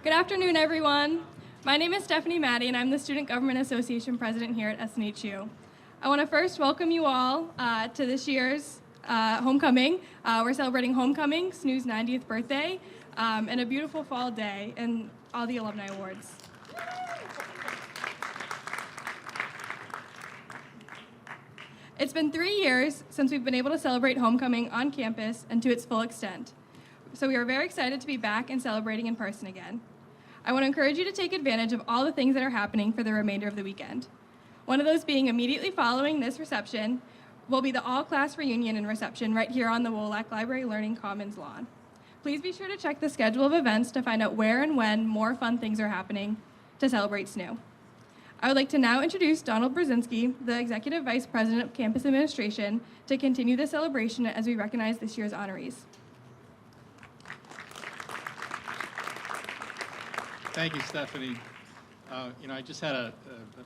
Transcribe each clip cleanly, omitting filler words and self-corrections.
Good afternoon, everyone. My name is Stephanie Maddie, and I'm the Student Government Association President here at SNHU. I want to first welcome you all to this year's homecoming. We're celebrating homecoming, SNHU's 90th birthday, and a beautiful fall day, and all the Alumni Awards. It's been 3 years since we've been able to celebrate homecoming on campus and to its full extent. So we are very excited to be back and celebrating in person again. I want to encourage you to take advantage of all the things that are happening for the remainder of the weekend. One of those being immediately following this reception will be the all-class reunion and reception right here on the Hawaux Library Learning Commons lawn. Please be sure to check the schedule of events to find out where and when more fun things are happening to celebrate SNHU. I would like to now introduce Donald Brzezinski, the Executive Vice President of Campus Administration, to continue the celebration as we recognize this year's honorees. Thank you, Stephanie. I just had a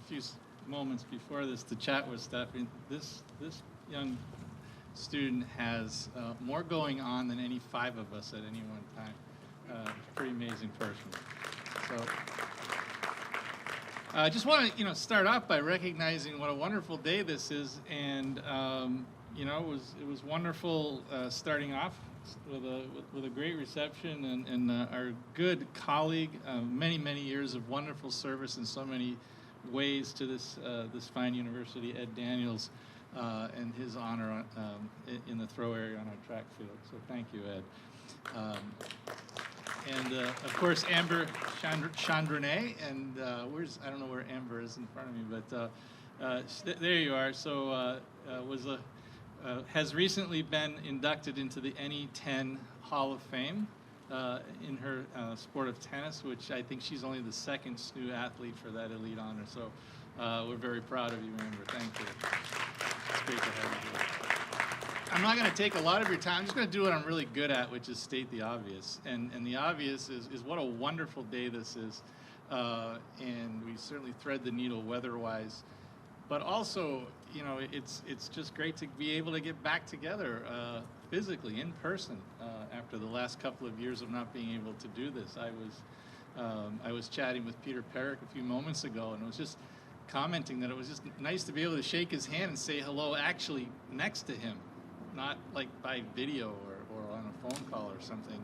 few moments before this to chat with Stephanie. This young student has more going on than any 5 of us at any one time. Pretty amazing person. So I just want to start off by recognizing what a wonderful day this is, and it was wonderful starting off with a great reception and our good colleague, many years of wonderful service in so many ways to this fine university, Ed Daniels, and his honor in the throw area on our track field. So thank you, Ed. And of course, Amber Chandronnet, and I don't know where Amber is in front of me, but there you are. So has recently been inducted into the NE10 Hall of Fame in her sport of tennis, which I think she's only the 2nd SNHU athlete for that elite honor. So we're very proud of you, Amber. Thank you. It's great to have you here. I'm not going to take a lot of your time. I'm just going to do what I'm really good at, which is state the obvious. And the obvious is what a wonderful day this is. And we certainly thread the needle weather-wise. But also, it's just great to be able to get back together physically, in person, after the last couple of years of not being able to do this. I was chatting with Peter Perrick a few moments ago, and I was just commenting that it was just nice to be able to shake his hand and say hello actually next to him, not like by video or on a phone call or something.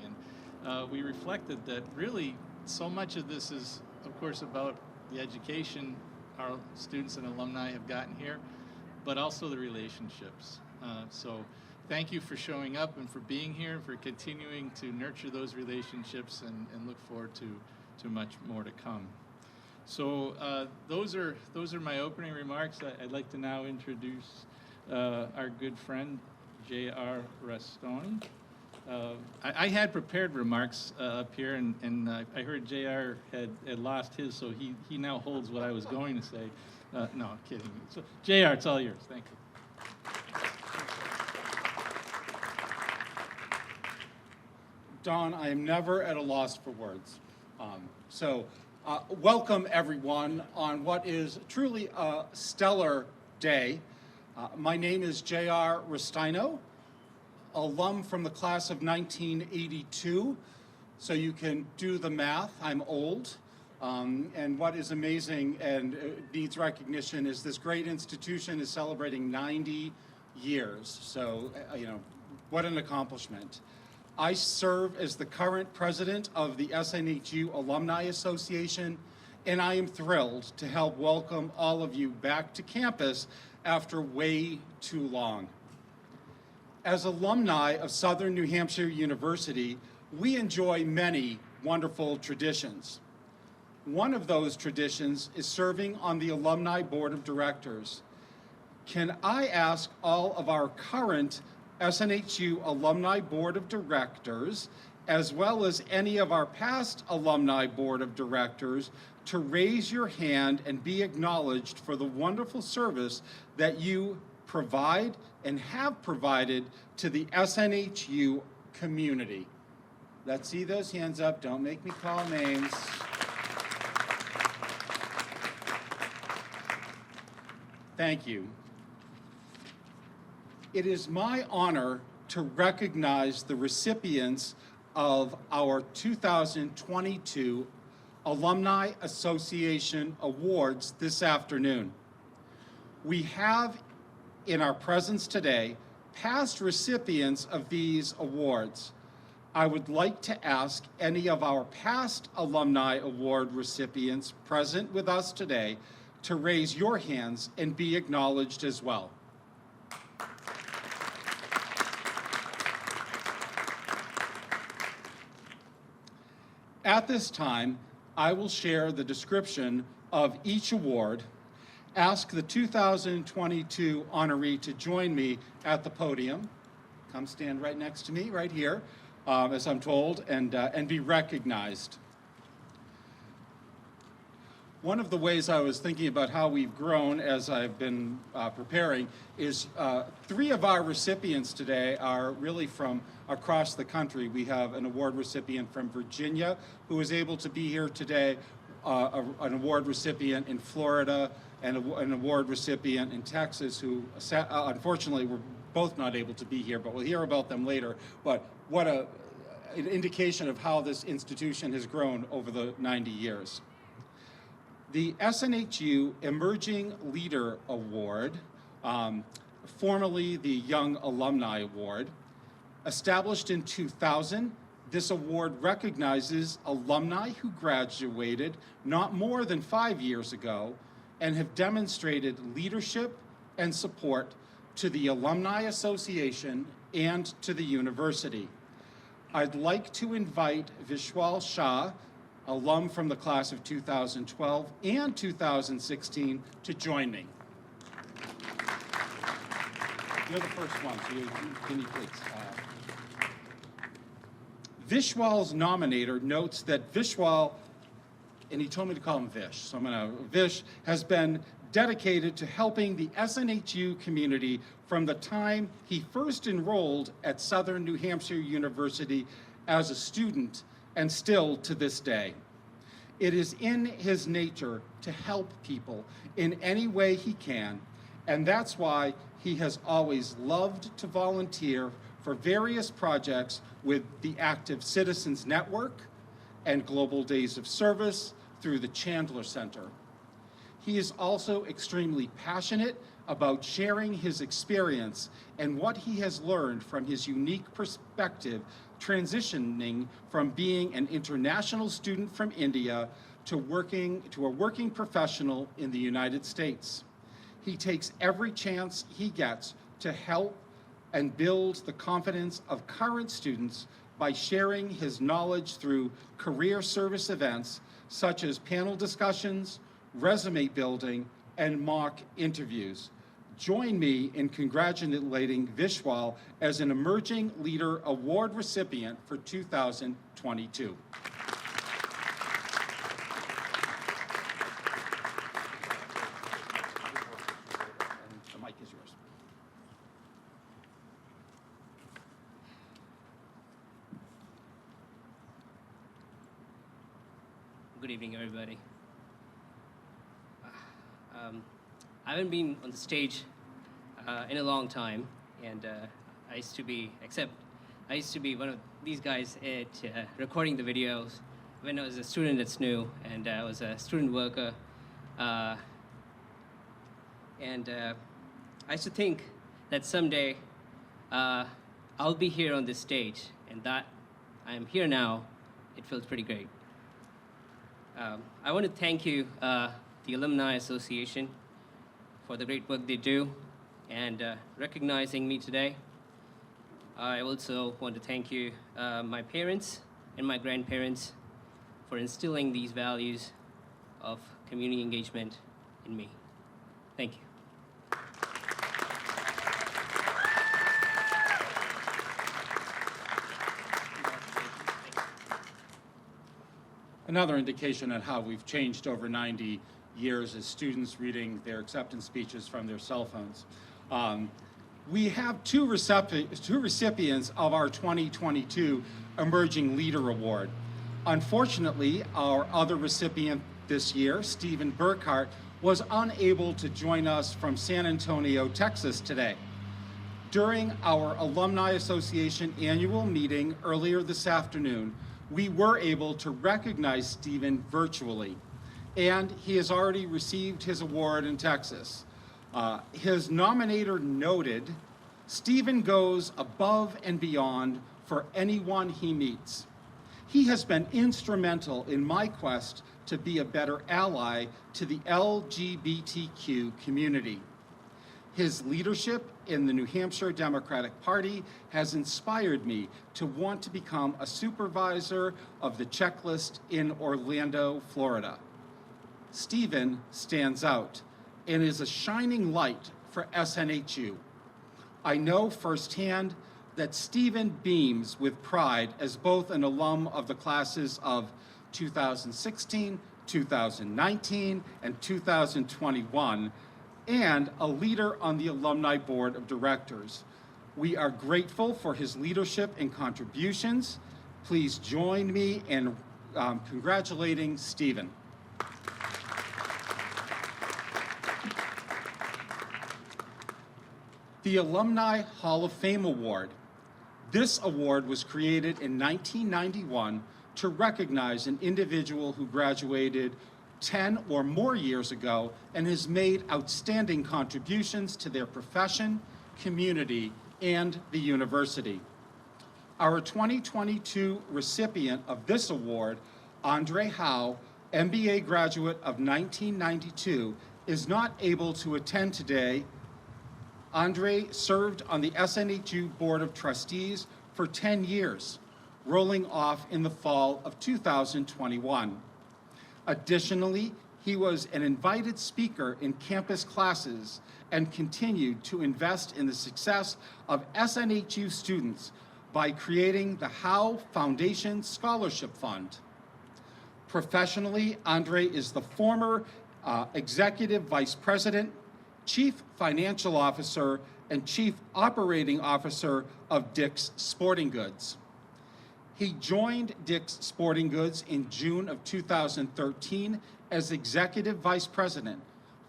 And we reflected that really so much of this is, of course, about the education our students and alumni have gotten here, but also the relationships. So thank you for showing up and for being here, for continuing to nurture those relationships, and look forward to much more to come. So those are my opening remarks. I'd like to now introduce our good friend, J.R. Restoni. I had prepared remarks up here, and I heard J.R. had lost his, so he now holds what I was going to say. No, I'm kidding. So, J.R., it's all yours. Thank you. Don, I am never at a loss for words. Welcome, everyone, on what is truly a stellar day. My name is J.R. Restino, alum from the class of 1982, so you can do the math. I'm old, and what is amazing and needs recognition is this great institution is celebrating 90 years, so what an accomplishment. I serve as the current president of the SNHU Alumni Association, and I am thrilled to help welcome all of you back to campus after way too long. As alumni of Southern New Hampshire University, we enjoy many wonderful traditions. One of those traditions is serving on the Alumni Board of Directors. Can I ask all of our current SNHU Alumni Board of Directors, as well as any of our past Alumni Board of Directors, to raise your hand and be acknowledged for the wonderful service that you provide and have provided to the SNHU community? Let's see those hands up. Don't make me call names. Thank you. It is my honor to recognize the recipients of our 2022 Alumni Association Awards this afternoon. We have in our presence today past recipients of these awards. I would like to ask any of our past Alumni Award recipients present with us today to raise your hands and be acknowledged as well. At this time, I will share the description of each award. Ask the 2022 honoree to join me at the podium. Come stand right next to me, right here, as I'm told, and be recognized. One of the ways I was thinking about how we've grown as I've been preparing is 3 of our recipients today are really from across the country. We have an award recipient from Virginia who is able to be here today, an award recipient in Florida, and an award recipient in Texas who unfortunately were both not able to be here, but we'll hear about them later. But what an indication of how this institution has grown over the 90 years. The SNHU Emerging Leader Award, formerly the Young Alumni Award, established in 2000, this award recognizes alumni who graduated not more than 5 years ago and have demonstrated leadership and support to the Alumni Association and to the university. I'd like to invite Vishwal Shah, alum from the class of 2012 and 2016, to join me. You're the first one, so can you please? Vishwal's nominator notes that Vishwal, and he told me to call him Vish, so Vish has been dedicated to helping the SNHU community from the time he first enrolled at Southern New Hampshire University as a student and still to this day. It is in his nature to help people in any way he can, and that's why he has always loved to volunteer for various projects with the Active Citizens Network and Global Days of Service through the Chandler Center. He is also extremely passionate about sharing his experience and what he has learned from his unique perspective, transitioning from being an international student from India to a working professional in the United States. He takes every chance he gets to help and build the confidence of current students by sharing his knowledge through career service events such as panel discussions, resume building, and mock interviews. Join me in congratulating Vishwal as an Emerging Leader Award recipient for 2022. The mic is yours. Good evening, everybody. I haven't been on the stage in a long time, and I used to be one of these guys at recording the videos when I was a student at SNHU, and I was a student worker. I used to think that someday I'll be here on this stage, and that I'm here now. It feels pretty great. I want to thank you, the Alumni Association, for the great work they do and recognizing me today. I also want to thank you, my parents and my grandparents, for instilling these values of community engagement in me. Thank you. Another indication on how we've changed over 90 years is students reading their acceptance speeches from their cell phones. We have two recipients of our 2022 Emerging Leader Award. Unfortunately, our other recipient this year, Stephen Burkhart, was unable to join us from San Antonio, Texas today. During our Alumni Association annual meeting earlier this afternoon, we were able to recognize Stephen virtually, and he has already received his award in Texas. His nominator noted, Stephen goes above and beyond for anyone he meets. He has been instrumental in my quest to be a better ally to the LGBTQ community. His leadership in the New Hampshire Democratic Party has inspired me to want to become a supervisor of the checklist in Orlando, Florida. Stephen stands out and is a shining light for SNHU. I know firsthand that Stephen beams with pride as both an alum of the classes of 2016, 2019, and 2021, and a leader on the Alumni Board of Directors. We are grateful for his leadership and contributions. Please join me in congratulating Stephen. The Alumni Hall of Fame Award. This award was created in 1991 to recognize an individual who graduated 10 or more years ago and has made outstanding contributions to their profession, community, and the university. Our 2022 recipient of this award, Andre Hawaux, MBA graduate of 1992, is not able to attend today. Andre served on the SNHU Board of Trustees for 10 years, rolling off in the fall of 2021. Additionally, he was an invited speaker in campus classes and continued to invest in the success of SNHU students by creating the Hawaux Foundation Scholarship Fund. Professionally, Andre is the former Executive Vice President, Chief Financial Officer, and Chief Operating Officer of Dick's Sporting Goods. He joined Dick's Sporting Goods in June of 2013 as Executive Vice President,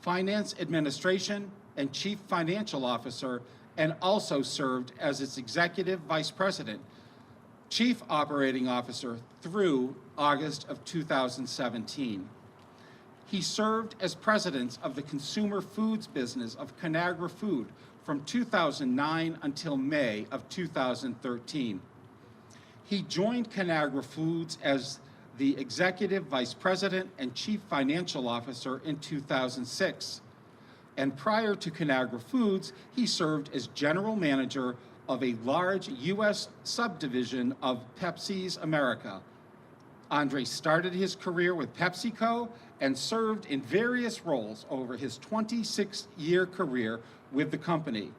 Finance Administration, and Chief Financial Officer, and also served as its Executive Vice President, Chief Operating Officer through August of 2017. He served as president of the consumer foods business of Conagra Food from 2009 until May of 2013. He joined Conagra Foods as the Executive Vice President and Chief Financial Officer in 2006. And prior to Conagra Foods, he served as General Manager of a large U.S. subdivision of Pepsi's America. Andre started his career with PepsiCo and served in various roles over his 26-year career with the company,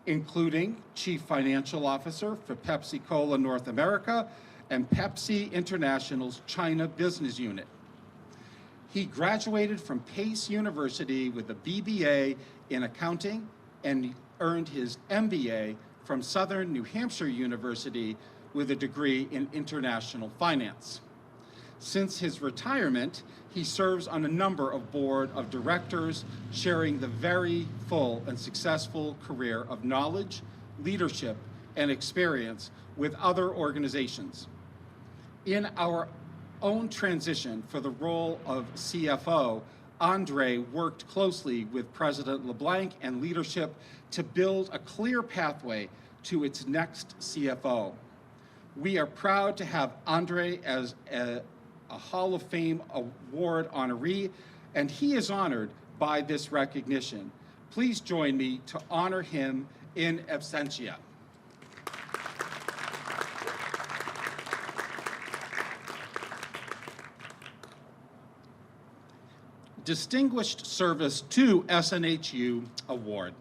including Chief Financial Officer for Pepsi-Cola North America and Pepsi International's China Business Unit. He graduated from Pace University with a BBA in accounting and earned his MBA from Southern New Hampshire University with a degree in international finance. Since his retirement, he serves on a number of board of directors, sharing the very full and successful career of knowledge, leadership, and experience with other organizations. In our own transition for the role of CFO, Andre worked closely with President LeBlanc and leadership to build a clear pathway to its next CFO. We are proud to have Andre as a Hall of Fame Award honoree, and he is honored by this recognition. Please join me to honor him in absentia. Distinguished Service to SNHU Award.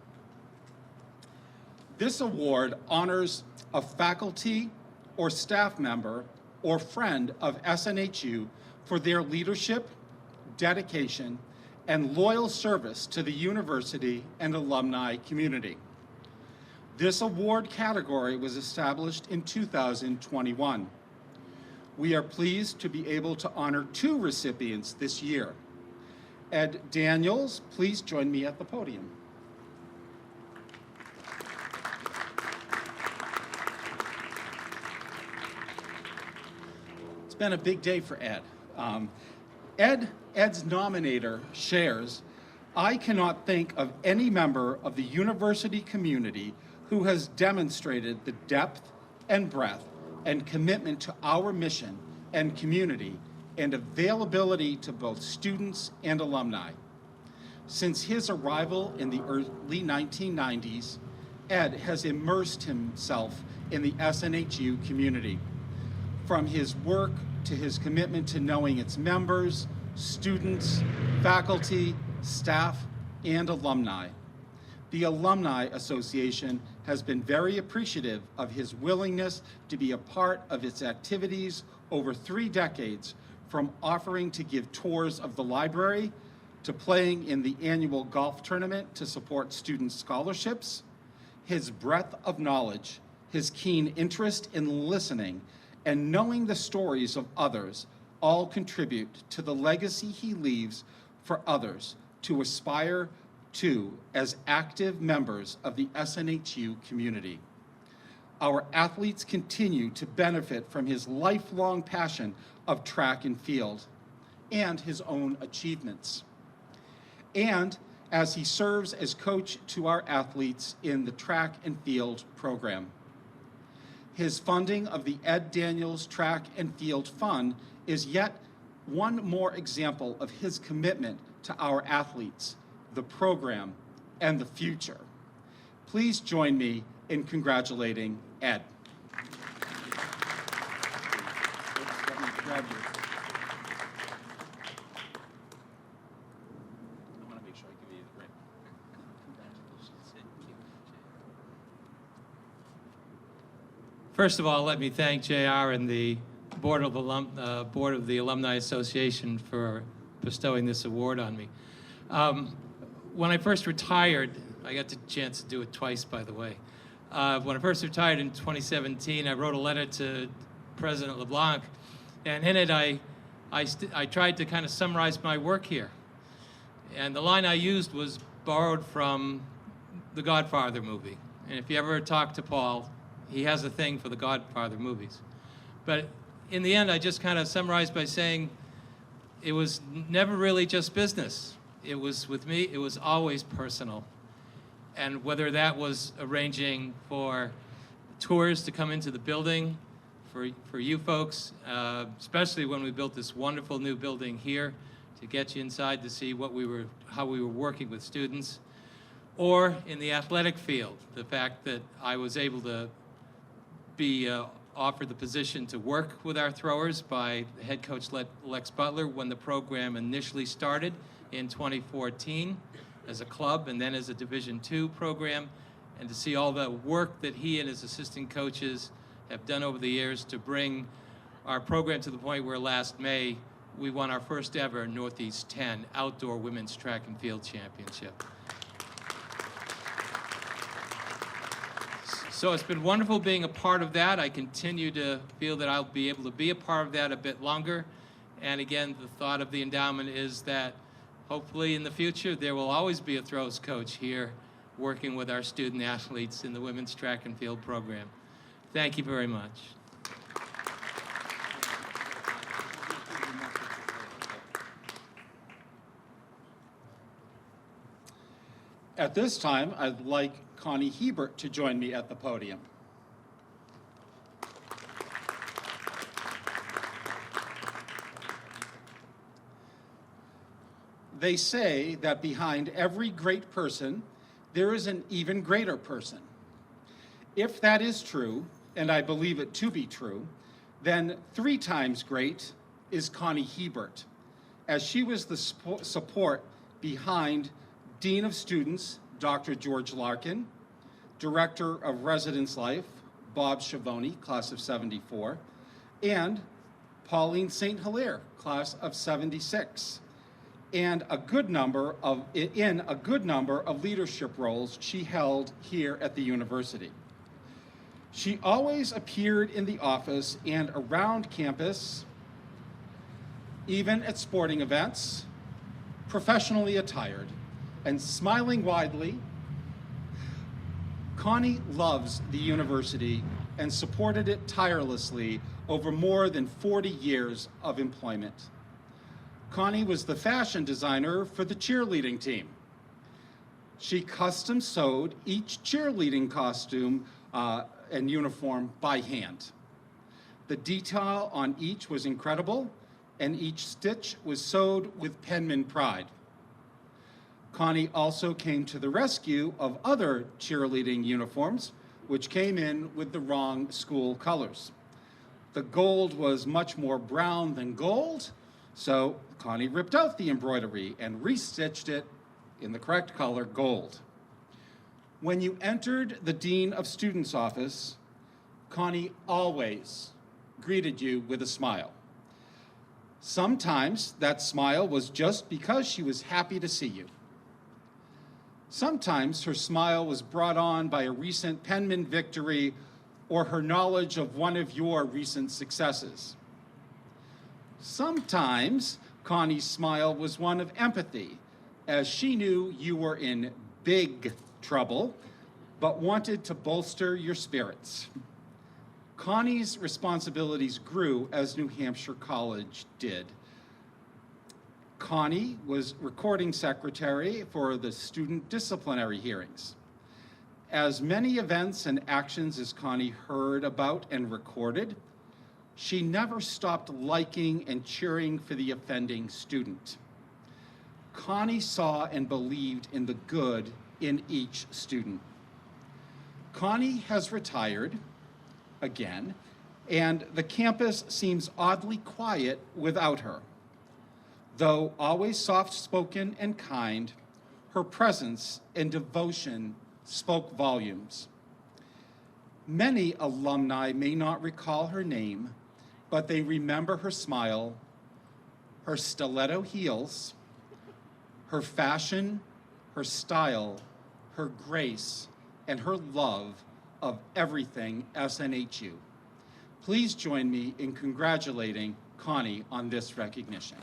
This award honors a faculty or staff member or friend of SNHU for their leadership, dedication, and loyal service to the university and alumni community. This award category was established in 2021. We are pleased to be able to honor 2 recipients this year. Ed Daniels, please join me at the podium. It's been a big day for Ed. Ed's nominator shares, "I cannot think of any member of the university community who has demonstrated the depth and breadth and commitment to our mission and community and availability to both students and alumni." Since his arrival in the early 1990s, Ed has immersed himself in the SNHU community. From his work to his commitment to knowing its members, students, faculty, staff, and alumni. The Alumni Association has been very appreciative of his willingness to be a part of its activities over 3 decades, from offering to give tours of the library, to playing in the annual golf tournament to support student scholarships. His breadth of knowledge, his keen interest in listening, and knowing the stories of others all contribute to the legacy he leaves for others to aspire to as active members of the SNHU community. Our athletes continue to benefit from his lifelong passion of track and field and his own achievements. And as he serves as coach to our athletes in the track and field program. His funding of the Ed Daniels Track and Field Fund is yet one more example of his commitment to our athletes, the program, and the future. Please join me in congratulating Ed. First of all, let me thank JR and the Board of the Alumni Association for bestowing this award on me. When I first retired, I got the chance to do it twice, by the way. When I first retired in 2017, I wrote a letter to President LeBlanc, and in it I tried to kind of summarize my work here. And the line I used was borrowed from the Godfather movie. And if you ever talk to Paul, he has a thing for the Godfather movies. But in the end, I just kind of summarized by saying it was never really just business. It was, with me, it was always personal. And whether that was arranging for tours to come into the building for you folks, especially when we built this wonderful new building here, to get you inside to see how we were working with students, or in the athletic field, the fact that I was able to be offered the position to work with our throwers by head coach Lex Butler when the program initially started in 2014 as a club and then as a Division II program, and to see all the work that he and his assistant coaches have done over the years to bring our program to the point where last May we won our first ever Northeast 10 Outdoor Women's Track and Field Championship. So it's been wonderful being a part of that. I continue to feel that I'll be able to be a part of that a bit longer. And again, the thought of the endowment is that hopefully in the future there will always be a throws coach here working with our student athletes in the women's track and field program. Thank you very much. At this time, I'd like Connie Hebert to join me at the podium. They say that behind every great person, there is an even greater person. If that is true, and I believe it to be true, then 3 times great is Connie Hebert, as she was the support behind Dean of Students, Dr. George Larkin, Director of Residence Life, Bob Schiavone, class of 74, and Pauline St. Hilaire, class of 76, and in a good number of leadership roles she held here at the university. She always appeared in the office and around campus, even at sporting events, professionally attired and smiling widely. Connie loves the university and supported it tirelessly over more than 40 years of employment. Connie was the fashion designer for the cheerleading team. She custom sewed each cheerleading costume and uniform by hand. The detail on each was incredible, and each stitch was sewed with penman pride. Connie also came to the rescue of other cheerleading uniforms, which came in with the wrong school colors. The gold was much more brown than gold, so Connie ripped out the embroidery and restitched it in the correct color, gold. When you entered the Dean of Students' office, Connie always greeted you with a smile. Sometimes that smile was just because she was happy to see you. Sometimes her smile was brought on by a recent penman victory or her knowledge of one of your recent successes. Sometimes Connie's smile was one of empathy, as she knew you were in big trouble, but wanted to bolster your spirits. Connie's responsibilities grew as New Hampshire College did. Connie was recording secretary for the student disciplinary hearings. As many events and actions as Connie heard about and recorded, she never stopped liking and cheering for the offending student. Connie saw and believed in the good in each student. Connie has retired again, and the campus seems oddly quiet without her. Though always soft-spoken and kind, her presence and devotion spoke volumes. Many alumni may not recall her name, but they remember her smile, her stiletto heels, her fashion, her style, her grace, and her love of everything SNHU. Please join me in congratulating Connie on this recognition.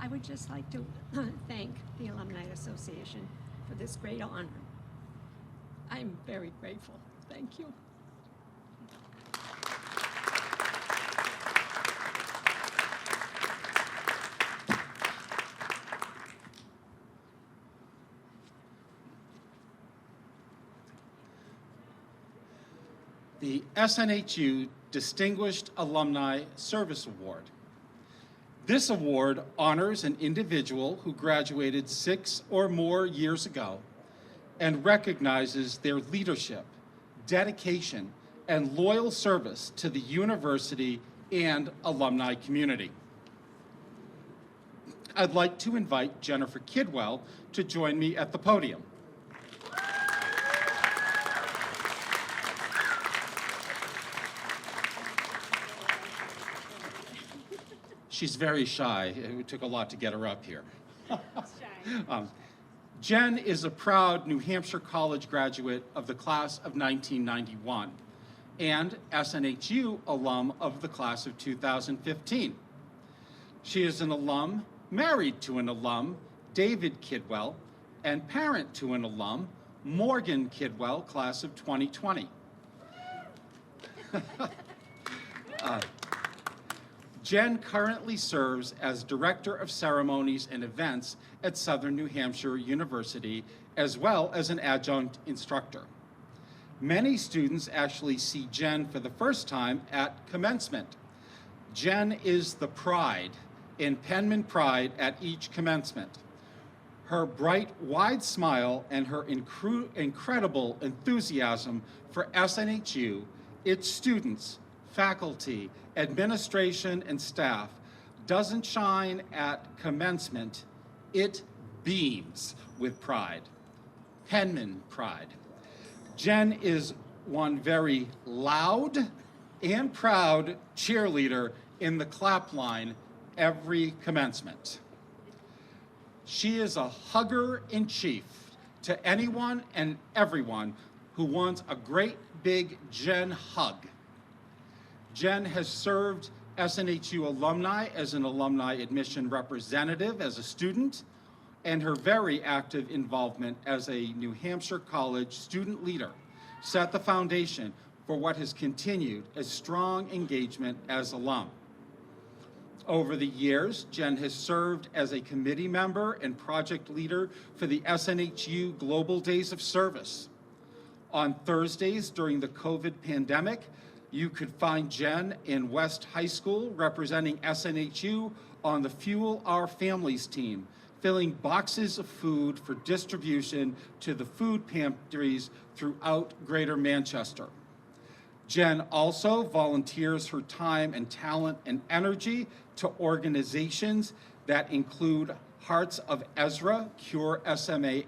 I would just like to thank the Alumni Association for this great honor. I'm very grateful. Thank you. The SNHU Distinguished Alumni Service Award. This award honors an individual who graduated 6 or more years ago and recognizes their leadership, dedication, and loyal service to the university and alumni community. I'd like to invite Jennifer Kidwell to join me at the podium. She's very shy. It took a lot to get her up here. Jen is a proud New Hampshire College graduate of the class of 1991 and SNHU alum of the class of 2015. She is an alum, married to an alum, David Kidwell, and parent to an alum, Morgan Kidwell, class of 2020. Jen currently serves as Director of Ceremonies and Events at Southern New Hampshire University, as well as an adjunct instructor. Many students actually see Jen for the first time at commencement. Jen is the pride in penman pride at each commencement. Her bright, wide smile and her incredible enthusiasm for SNHU, its students, faculty, administration, and staff doesn't shine at commencement, it beams with pride, penman pride. Jen is one very loud and proud cheerleader in the clap line every commencement. She is a hugger in chief to anyone and everyone who wants a great big Jen hug. Jen has served SNHU alumni as an alumni admission representative as a student, and her very active involvement as a New Hampshire College student leader set the foundation for what has continued as strong engagement as alum. Over the years, Jen has served as a committee member and project leader for the SNHU Global Days of Service. On Thursdays during the COVID pandemic, you could find Jen in West High School representing SNHU on the Fuel Our Families team, filling boxes of food for distribution to the food pantries throughout Greater Manchester. Jen also volunteers her time and talent and energy to organizations that include Hearts of Ezra, Cure SMA,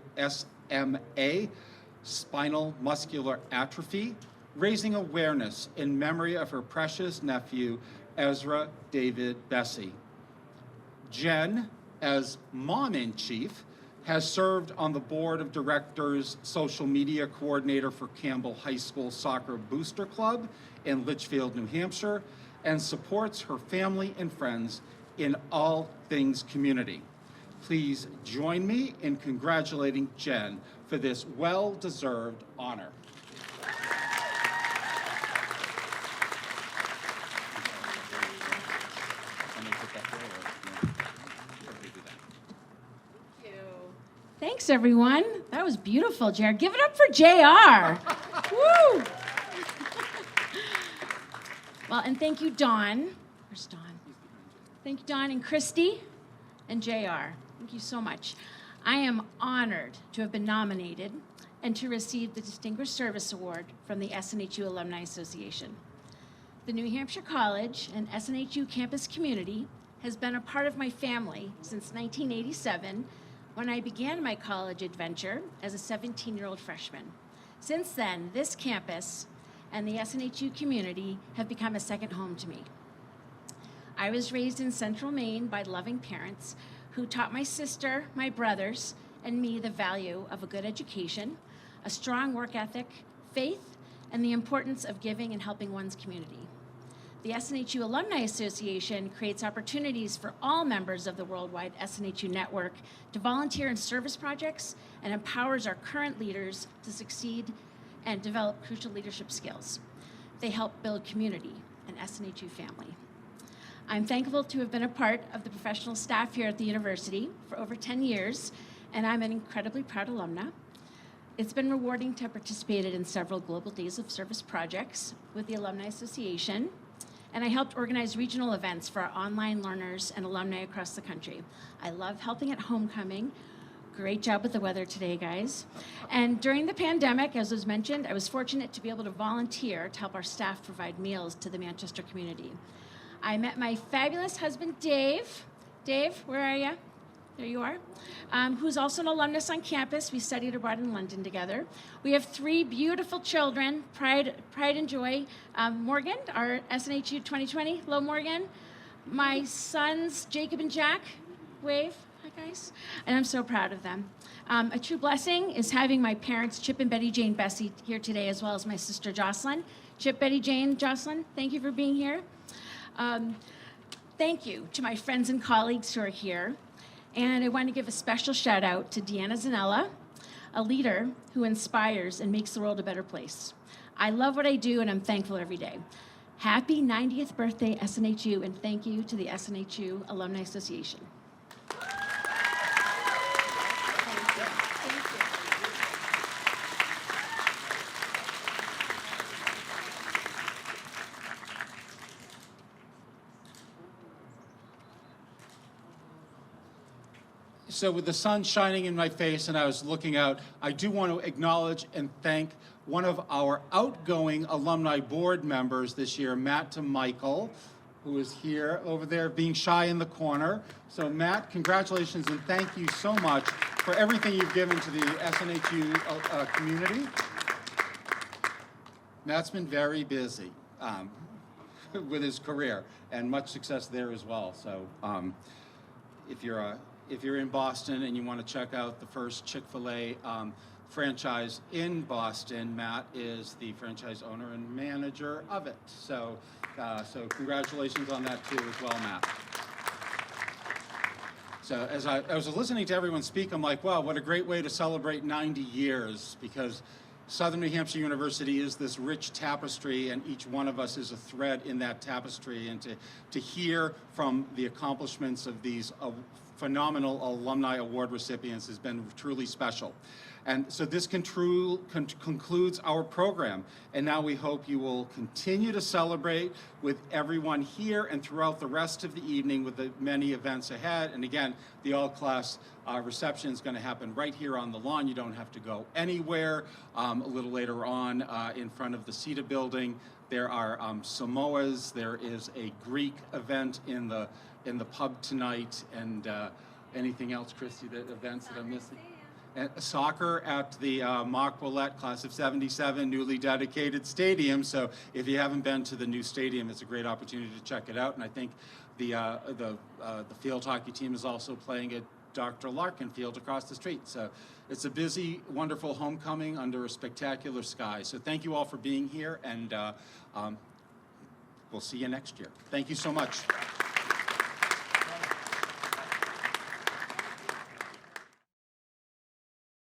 spinal muscular atrophy, raising awareness in memory of her precious nephew, Ezra David Bessie. Jen, as mom-in-chief, has served on the board of directors, social media coordinator for Campbell High School Soccer Booster Club in Litchfield, New Hampshire, and supports her family and friends in all things community. Please join me in congratulating Jen for this well-deserved honor. Thanks, everyone. That was beautiful, Jared. Give it up for JR. Woo! Well, and thank you, Dawn. Where's Dawn? Thank you, Dawn and Christy and JR. Thank you so much. I am honored to have been nominated and to receive the Distinguished Service Award from the SNHU Alumni Association. The New Hampshire College and SNHU campus community has been a part of my family since 1987, when I began my college adventure as a 17-year-old freshman. Since then, this campus and the SNHU community have become a second home to me. I was raised in Central Maine by loving parents who taught my sister, my brothers, and me the value of a good education, a strong work ethic, faith, and the importance of giving and helping one's community. The SNHU Alumni Association creates opportunities for all members of the worldwide SNHU network to volunteer in service projects and empowers our current leaders to succeed and develop crucial leadership skills. They help build community and SNHU family. I'm thankful to have been a part of the professional staff here at the university for over 10 years, and I'm an incredibly proud alumna. It's been rewarding to have participated in several Global Days of Service projects with the Alumni Association, and I helped organize regional events for our online learners and alumni across the country. I love helping at homecoming. Great job with the weather today, guys. And during the pandemic, as was mentioned, I was fortunate to be able to volunteer to help our staff provide meals to the Manchester community. I met my fabulous husband, Dave. Dave, where are you? There you are. Who's also an alumnus on campus. We studied abroad in London together. We have 3 beautiful children, Pride and Joy. Morgan, our SNHU 2020. Hello, Morgan. My sons, Jacob and Jack. Wave. Hi, guys. And I'm so proud of them. A true blessing is having my parents, Chip and Betty Jane Bessie, here today, as well as my sister, Jocelyn. Chip, Betty Jane, Jocelyn, thank you for being here. Thank you to my friends and colleagues who are here. And I want to give a special shout out to Deanna Zanella, a leader who inspires and makes the world a better place. I love what I do, and I'm thankful every day. Happy 90th birthday, SNHU, and thank you to the SNHU Alumni Association. So with the sun shining in my face and I was looking out, I do want to acknowledge and thank one of our outgoing alumni board members this year, Matt Michael, who is here over there being shy in the corner. So Matt, congratulations and thank you so much for everything you've given to the SNHU community. Matt's been very busy with his career and much success there as well. So if you're if you're in Boston and you want to check out the first Chick-fil-A franchise in Boston, Matt is the franchise owner and manager of it. So, so congratulations on that too as well, Matt. So as I was listening to everyone speak, I'm like, wow, what a great way to celebrate 90 years, because Southern New Hampshire University is this rich tapestry, and each one of us is a thread in that tapestry. And to hear from the accomplishments of these phenomenal Alumni Award recipients has been truly special. And so this concludes our program. And now we hope you will continue to celebrate with everyone here and throughout the rest of the evening with the many events ahead. And again, the all-class reception is going to happen right here on the lawn. You don't have to go anywhere. A little later on in front of the CETA building, there are Samoas. There is a Greek event in the pub tonight. And anything else, Christy, that events that I'm missing? Soccer at the Mark Willett Class of 77 newly dedicated stadium. So if you haven't been to the new stadium, it's a great opportunity to check it out. And I think the field hockey team is also playing at Dr. Larkin Field across the street. So it's a busy, wonderful homecoming under a spectacular sky. So thank you all for being here, and we'll see you next year. Thank you so much.